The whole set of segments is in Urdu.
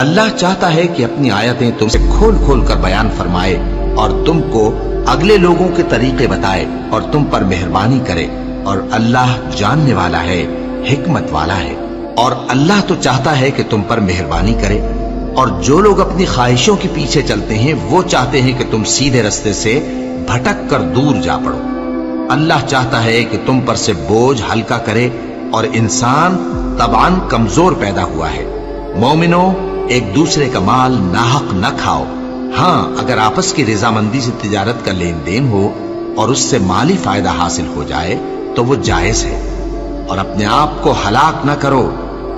اللہ چاہتا ہے کہ اپنی آیتیں تم سے کھول کھول کر بیان فرمائے اور تم کو اگلے لوگوں کے طریقے بتائے اور تم پر مہربانی کرے، اور اللہ جاننے والا ہے، حکمت والا ہے۔ اور اللہ تو چاہتا ہے کہ تم پر مہربانی کرے، اور جو لوگ اپنی خواہشوں کے پیچھے چلتے ہیں وہ چاہتے ہیں کہ تم سیدھے رستے سے بھٹک کر دور جا پڑو۔ اللہ چاہتا ہے کہ تم پر سے بوجھ ہلکا کرے، اور انسان طبعاً کمزور پیدا ہوا ہے۔ مومنو، ایک دوسرے کا مال ناحق نہ کھاؤ۔ ہاں، اگر آپس کی رضامندی سے تجارت کا لین دین ہو اور اس سے مالی فائدہ حاصل ہو جائے تو وہ جائز ہے، اور اپنے آپ کو ہلاک نہ کرو،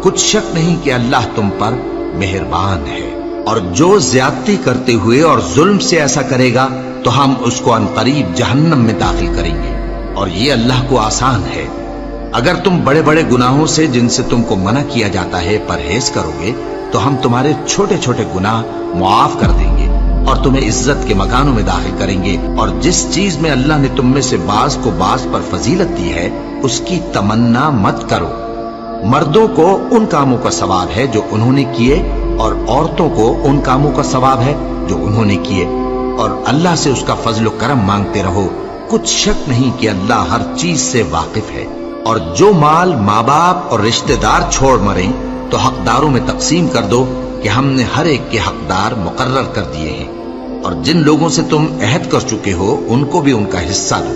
کچھ شک نہیں کہ اللہ تم پر مہربان ہے۔ اور جو زیادتی کرتے ہوئے اور ظلم سے ایسا کرے گا تو ہم اس کو عنقریب جہنم میں داخل کریں گے، اور یہ اللہ کو آسان ہے۔ اگر تم بڑے بڑے گناہوں سے جن سے تم کو منع کیا جاتا ہے پرہیز کرو گے تو ہم تمہارے چھوٹے چھوٹے گناہ معاف کر دیں گے اور تمہیں عزت کے مکانوں میں داخل کریں گے۔ اور جس چیز میں اللہ نے تم میں سے بعض کو بعض پر فضیلت دی ہے اس کی تمنا مت کرو۔ مردوں کو ان کاموں کا ثواب ہے جو انہوں نے کیے، اور عورتوں کو ان کاموں کا ثواب ہے جو انہوں نے کیے، اور اللہ سے اس کا فضل و کرم مانگتے رہو، کچھ شک نہیں کہ اللہ ہر چیز سے واقف ہے۔ اور جو مال ماں باپ اور رشتہ دار چھوڑ مریں تو حقداروں میں تقسیم کر دو کہ ہم نے ہر ایک کے حقدار مقرر کر دیے ہیں، اور جن لوگوں سے تم عہد کر چکے ہو ان کو بھی ان کا حصہ دو۔